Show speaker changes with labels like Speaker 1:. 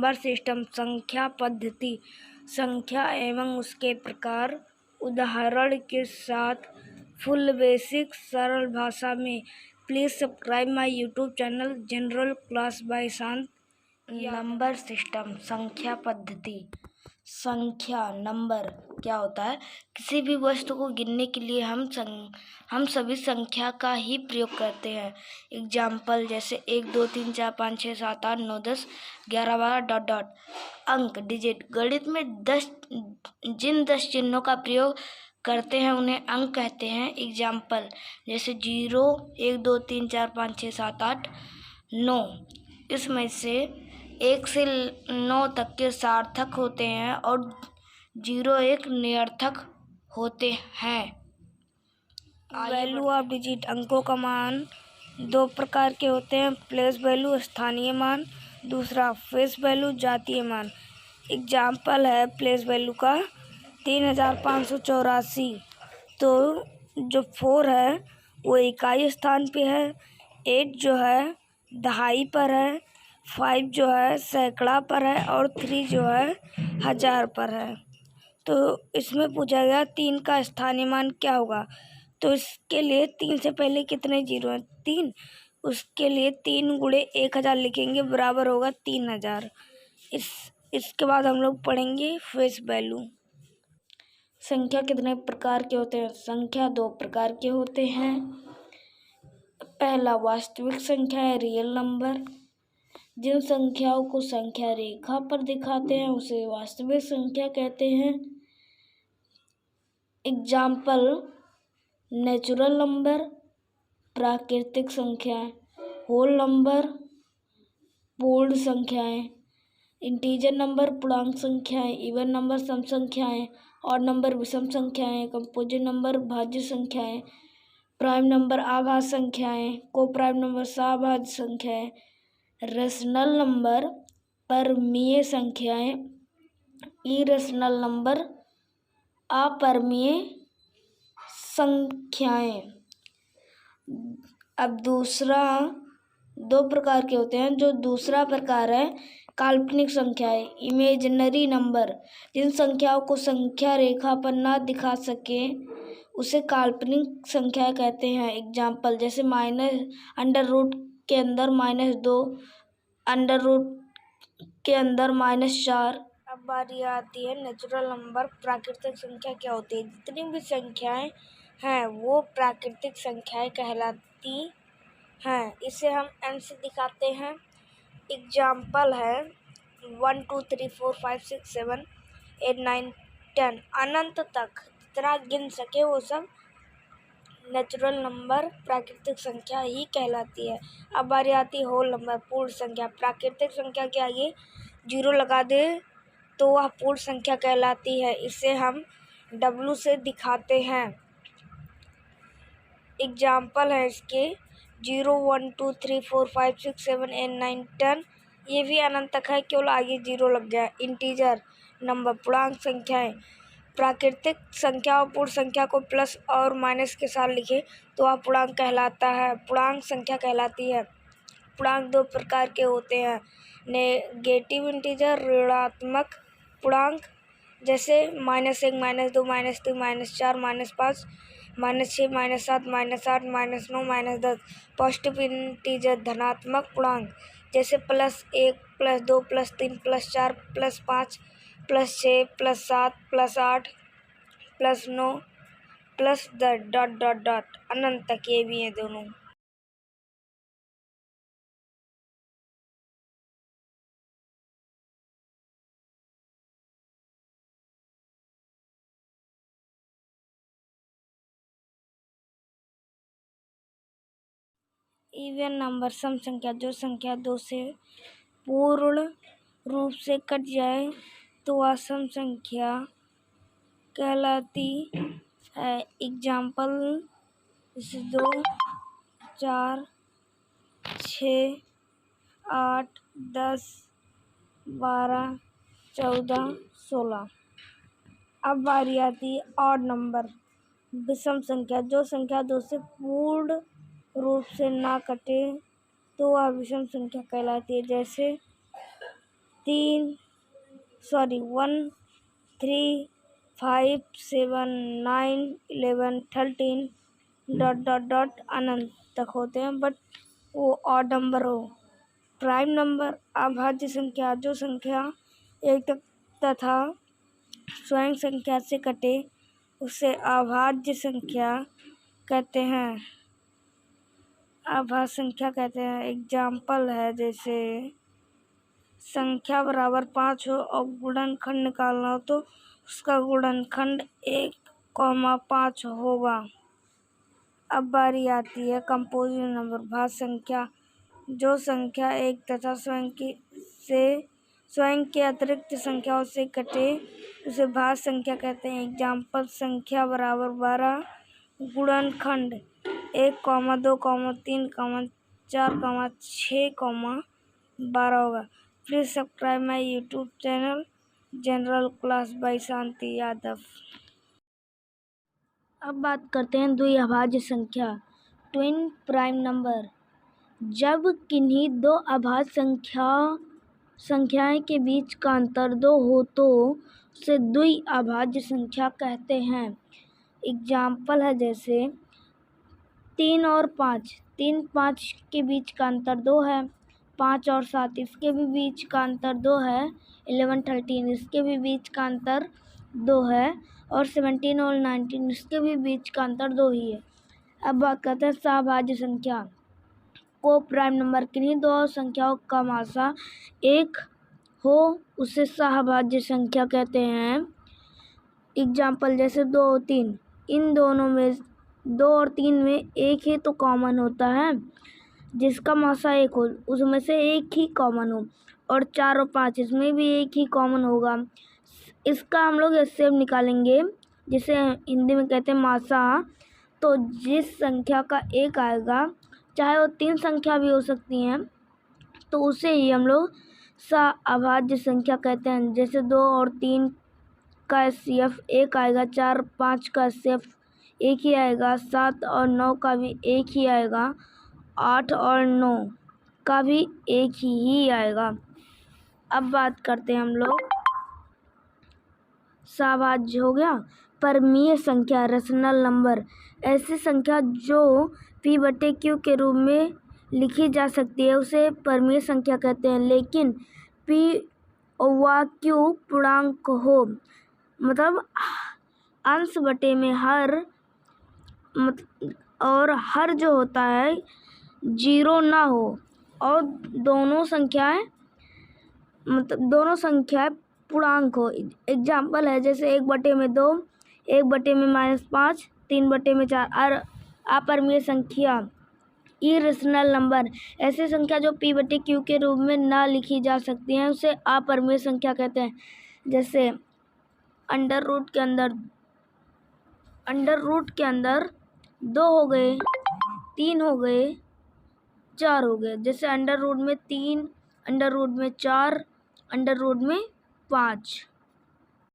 Speaker 1: Number system, संख्या पद्धति, संख्या एवं उसके प्रकार, उदाहरण के साथ फुल बेसिक सरल भाषा में। Please subscribe my YouTube channel general class by Shant. Number system, संख्या पद्धति। संख्या नंबर क्या होता है? किसी भी वस्तु को गिनने के लिए हम सभी संख्या का ही प्रयोग करते हैं। एग्जाम्पल जैसे 1 2 3 4 5 6 7 8 9 10 11 12 डॉट डॉट। अंक डिजिट, गणित में जिन 10 चिन्हों का प्रयोग करते हैं उन्हें अंक कहते हैं। एग्जाम्पल जैसे 0 1 2 3 4 5 6 7 8 9। इसमें से 1 से 9 तक के सार्थक होते हैं और 0 1 निरर्थक होते हैं। वैल्यू ऑफ डिजिट, अंकों का मान 2 प्रकार के होते हैं। प्लेस वैल्यू स्थानीय मान, दूसरा फेस वैल्यू जातीय मान। एग्जाम्पल है प्लेस वैल्यू का 3584। तो जो 4 है वो इकाई स्थान पे है, 8 जो है दहाई पर है, 5 जो है सैकड़ा पर है और 3 जो है हजार पर है। तो इसमें पूछा गया 3 का स्थानीय मान क्या होगा। तो इसके लिए 3 से पहले कितने जीरो हैं? 3। उसके लिए 3 गुणे 1000 लिखेंगे, बराबर होगा 3000। इसके बाद हम लोग पढ़ेंगे फेस वैल्यू। संख्या कितने प्रकार के होते हैं? संख्या 2 प्रकार के होते हैं। पहला वास्तविक संख्या है, रियल नंबर। जिन संख्याओं को संख्या रेखा पर दिखाते हैं उसे वास्तविक संख्या कहते हैं। एग्जाम्पल नेचुरल नंबर, प्राकृतिक संख्याएं, होल नंबर, पूर्ण संख्याएं, इंटीजर नंबर पूर्णांक संख्याएं, इवन नंबर सम संख्याएं, ऑड नंबर विषम संख्याएं, कंपोजिट नंबर भाज्य संख्याएं, प्राइम नंबर आभाज्य संख्याएं, को प्राइम नंबर सभाज्य संख्याएं, रेशनल नंबर परमीय संख्याएं, इरेशनल नंबर अपरमीय संख्याएं। अब दूसरा 2 प्रकार के होते हैं। जो दूसरा प्रकार है काल्पनिक संख्याएं, इमेजिनरी नंबर। जिन संख्याओं को संख्या रेखा पर ना दिखा सके उसे काल्पनिक संख्या कहते हैं। एग्जाम्पल जैसे अंडर रूट के अंदर -2, अंडर रूट के अंदर -4। अब बारी आती है नेचुरल नंबर, प्राकृतिक संख्या क्या होती है। जितनी भी संख्याएं हैं वो प्राकृतिक संख्याएं कहलाती हैं। इसे हम n से दिखाते हैं। एग्जाम्पल है 1 2 3 4 5 6 7 8 9 10, अनंत तक जितना गिन सके वो सब नेचुरल नंबर प्राकृतिक संख्या ही कहलाती है। अब बारी आती है होल नंबर, पूर्ण संख्या। प्राकृतिक संख्या के आगे 0 लगा दे तो वह पूर्ण संख्या कहलाती है। इसे हम W से दिखाते हैं। एग्जाम्पल है इसके 0 1 2 3 4 5 6 7 8 9 10। ये भी अनंत तक है, केवल आगे 0 लग गया। इंटीजर नंबर पूर्णांक संख्याएं। प्राकृतिक संख्या और पूर्ण संख्या को प्लस और माइनस के साथ लिखे तो वह पूर्णांक कहलाता है, पूर्णांक संख्या कहलाती है। पूर्णांक 2 प्रकार के होते हैं। नेगेटिव इंटीजर, ऋणात्मक पूर्णांक, जैसे -1 -2 -3 -4 -5 -6 -7 -8 -9 -10। पॉजिटिव इंटीजर, धनात्मक पूर्णांक, जैसे +1 +2 +3 +4 +5 +6 +7 +8 +9 +10 डॉट डॉट डॉट अनंत तक। ये भी है दोनों। इवन नंबर सम संख्या, जो संख्या 2 से पूर्ण रूप से कट जाए तो वह सम संख्या कहलाती है। एग्जाम्पल 2 4 6 8 10 12 14 16। अब बारी आती है ऑड नंबर, विषम संख्या। जो संख्या 2 से पूर्ण रूप से ना कटे तो वह विषम संख्या कहलाती है। जैसे 1 3 5 7 9 11 13 ... अनंत तक होते हैं, बट वो ऑड नंबर हो। प्राइम नंबर अभाज्य संख्या जो संख्या एक तथा स्वयं संख्या से कटे उसे अभाज्य संख्या कहते हैं। अभाज्य संख्या कहते हैं। एग्जाम्पल है, जैसे संख्या बराबर 5 हो और गुणनखंड निकालना हो तो उसका गुणनखंड 1,5 होगा। अब बारी आती है कंपोजिट नंबर भाज्य संख्या जो संख्या एक तथा स्वयं के अतिरिक्त संख्याओं से कटे उसे भाज्य संख्या कहते हैं। एग्जाम्पल संख्या बराबर 12 गुणनखंड 1, 2, 3, 4, 6, 12 होगा। Please subscribe my YouTube channel general class by Shanti Yadav. अब बात करते हैं द्विअभाज्य संख्या ट्विन प्राइम नंबर। जब किन्हीं दो अभाज्य संख्याएं के बीच का अंतर 2 हो तो उसे द्विअभाज्य संख्या कहते हैं। एग्जाम्पल है, जैसे 3 और 5। 3 5 के बीच का अंतर 2 है। 5 और 7 इसके भी बीच का अंतर 2 है। 11 13 इसके भी बीच का अंतर 2 है। और 17 और 19 इसके भी बीच का अंतर 2 ही है। अब बात करते हैं सहभाज्य संख्या को प्राइम नंबर किन्हीं दो संख्याओं का मासा 1 हो उसे सहभाज्य संख्या कहते हैं। एग्जाम्पल जैसे 2 और 3, इन दोनों में 2 और 3 में एक ही तो कॉमन होता है। जिसका मासा 1 हो उसमें से एक ही कॉमन हो, और 4 और 5 इसमें भी एक ही कॉमन होगा। इसका हम लोग एचसीएफ निकालेंगे, जिसे हिंदी में कहते हैं मासा। तो जिस संख्या का 1 आएगा, चाहे वो 3 संख्या भी हो सकती हैं, तो उसे ही हम लोग सहअभाज्य संख्या कहते हैं। जैसे 2 और 3 का एचसीएफ 1 आएगा, 4 5 का एचसीएफ 1 ही आएगा, 7 और 9 का भी 1 ही आएगा, 8 और 9 का भी 1 ही आएगा। अब बात करते हैं हम लोग, सहभाज्य हो गया। परमीय संख्या रेशनल नंबर ऐसी संख्या जो p/q के रूप में लिखी जा सकती है उसे परमीय संख्या कहते हैं। लेकिन p व q पूर्णांक हो, मतलब अंश बटे में हर, और हर जो होता है 0 ना हो, और दोनों संख्याएं पूर्णांक हो। एग्जाम्पल है, जैसे 1/2, 1/-5, 3/4। और अपरमीय संख्या इरेशनल नंबर ऐसी संख्या जो p/q के रूप में ना लिखी जा सकती है उसे अपरमीय संख्या कहते हैं। जैसे अंडर रूट के अंदर 2 हो गए, 3 हो गए, 4 हो गए। जैसे अंडर रूट में 3, अंडर रूट में 4, अंडर रूट में 5।